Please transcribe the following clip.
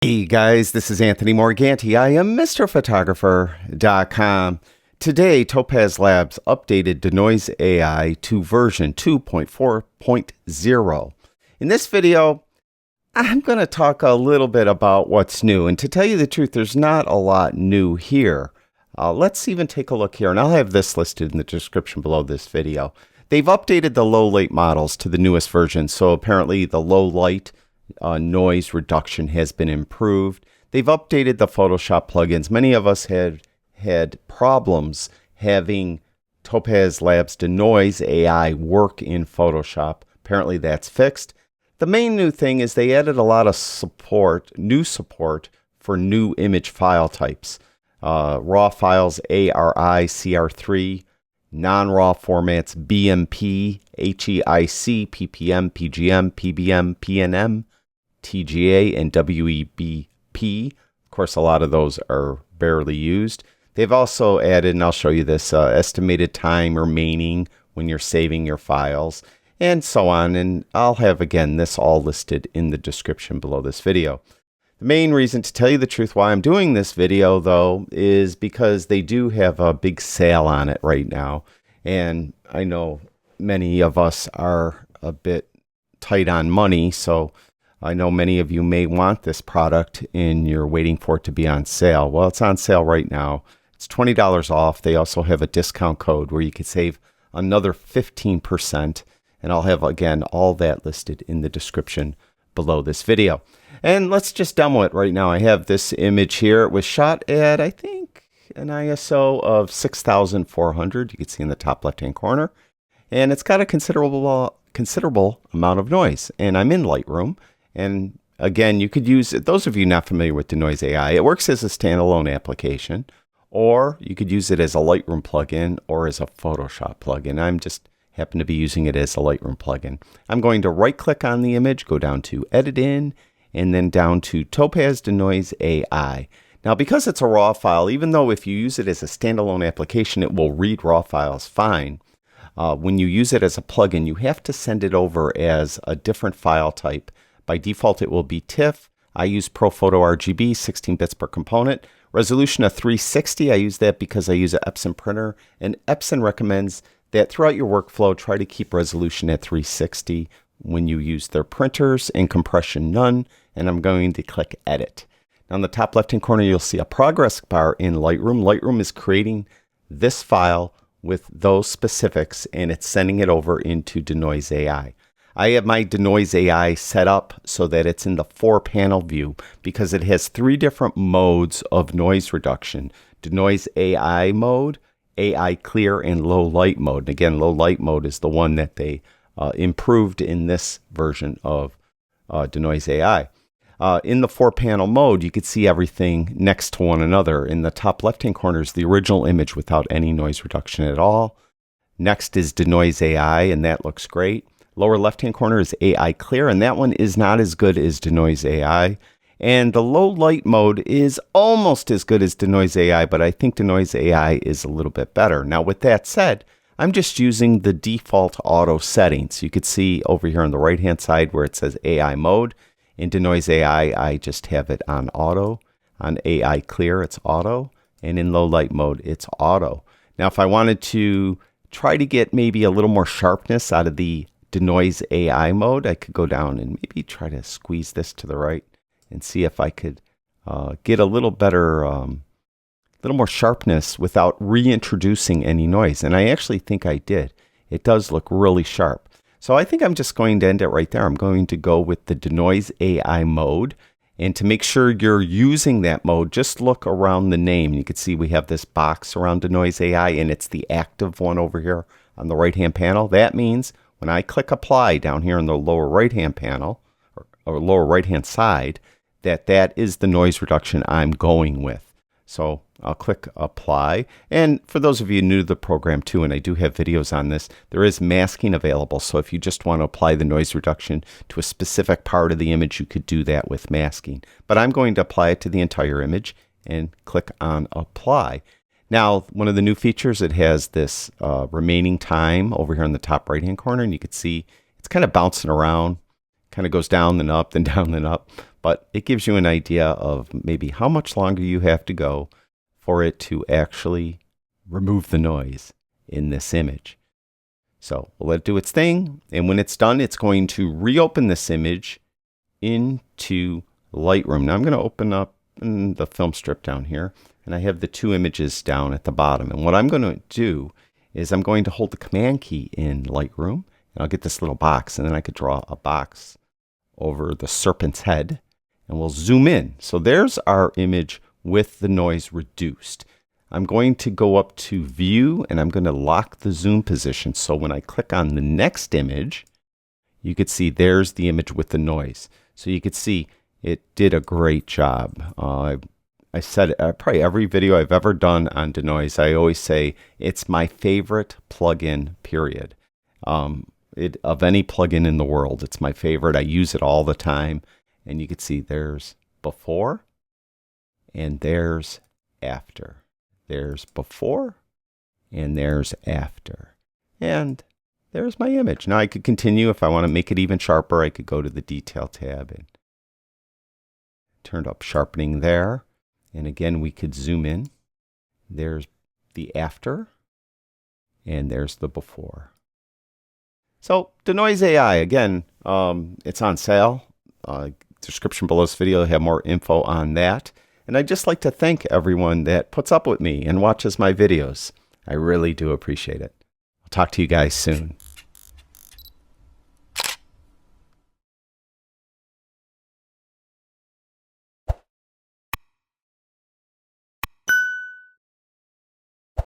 Hey guys, this is Anthony Morganti. I am MrPhotographer.com. Today, Topaz Labs updated Denoise AI to version 2.4.0. In this video, I'm going to talk a little bit about what's new. And to tell you the truth, there's not a lot new here. Let's even take a look here, and I'll have this listed in the description below this video. They've updated the low light models to the newest version, so apparently the low light noise reduction has been improved. They've updated the Photoshop plugins. Many of us had problems having Topaz Labs Denoise AI work in Photoshop. Apparently that's fixed. The main new thing is they added a lot of new support for new image file types. RAW files, ARI, CR3, non-RAW formats, BMP, HEIC, PPM, PGM, PBM, PNM, TGA, and WEBP. Of course, a lot of those are barely used. They've also added, and I'll show you this, estimated time remaining when you're saving your files, and so on. And I'll have, again, this all listed in the description below this video. The main reason, to tell you the truth, why I'm doing this video, though, is because they do have a big sale on it right now. And I know many of us are a bit tight on money, so I know many of you may want this product and you're waiting for it to be on sale. Well, it's on sale right now. It's $20 off. They also have a discount code where you could save another 15%. And I'll have, again, all that listed in the description below this video. And let's just demo it right now. I have this image here. It was shot at, I think, an ISO of 6,400. You can see in the top left-hand corner. And it's got a considerable amount of noise. And I'm in Lightroom. And again, you could use it. Those of you not familiar with Denoise AI, it works as a standalone application, or you could use it as a Lightroom plugin or as a Photoshop plugin. I'm just happen to be using it as a Lightroom plugin. I'm going to right click on the image, go down to Edit In, and then down to Topaz Denoise AI. Now, because it's a RAW file, even though if you use it as a standalone application, it will read RAW files fine. When you use it as a plugin, you have to send it over as a different file type. By default, it will be TIFF. I use ProPhoto RGB, 16 bits per component. Resolution of 360. I use that because I use an Epson printer, and Epson recommends that throughout your workflow, try to keep resolution at 360 when you use their printers, and compression none. And I'm going to click Edit. Now, in the top left-hand corner, you'll see a progress bar in Lightroom. Lightroom is creating this file with those specifics, and it's sending it over into Denoise AI. I have my Denoise AI set up so that it's in the 4-panel view because it has 3 different modes of noise reduction. Denoise AI mode, AI clear, and low light mode. And again, low light mode is the one that they improved in this version of Denoise AI. In the 4-panel mode, you can see everything next to one another. In the top left-hand corner is the original image without any noise reduction at all. Next is Denoise AI, and that looks great. Lower left-hand corner is AI Clear, and that one is not as good as Denoise AI. And the low light mode is almost as good as Denoise AI, but I think Denoise AI is a little bit better. Now, with that said, I'm just using the default auto settings. You could see over here on the right-hand side where it says AI mode. In Denoise AI, I just have it on auto. On AI Clear, it's auto. And in low light mode, it's auto. Now, if I wanted to try to get maybe a little more sharpness out of the Denoise AI mode, I could go down and maybe try to squeeze this to the right and see if I could get a little better, little more sharpness without reintroducing any noise. And I actually think I did. It does look really sharp. So I think I'm just going to end it right there. I'm going to go with the Denoise AI mode. And to make sure you're using that mode, just look around the name. You can see we have this box around Denoise AI, and it's the active one over here on the right-hand panel. That means when I click Apply down here in the lower right-hand panel, or lower right-hand side, that is the noise reduction I'm going with. So I'll click Apply. And for those of you new to the program too, and I do have videos on this, there is masking available. So if you just want to apply the noise reduction to a specific part of the image, you could do that with masking. But I'm going to apply it to the entire image and click on Apply. Now, one of the new features, it has this remaining time over here in the top right-hand corner, and you can see it's kind of bouncing around, kind of goes down, then up, then down, then up. but it gives you an idea of maybe how much longer you have to go for it to actually remove the noise in this image. So we'll let it do its thing, and when it's done, it's going to reopen this image into Lightroom. Now I'm going to open up the film strip down here, and I have the two images down at the bottom. And what I'm going to do is I'm going to hold the Command key in Lightroom, and I'll get this little box, and then I could draw a box over the serpent's head, and we'll zoom in. So there's our image with the noise reduced. I'm going to go up to View, and I'm going to lock the zoom position. So when I click on the next image, you could see there's the image with the noise. So you could see it did a great job. I said probably every video I've ever done on Denoise, I always say it's my favorite plugin, period. Of any plugin in the world, it's my favorite. I use it all the time. And you can see there's before and there's after. There's before and there's after. And there's my image. Now I could continue. If I want to make it even sharper, I could go to the Detail tab and turn up sharpening there. And again, we could zoom in. There's the after and there's the before. So Denoise AI, again, it's on sale. Description below this video, I have more info on that. And I'd just like to thank everyone that puts up with me and watches my videos. I really do appreciate it. I'll talk to you guys soon.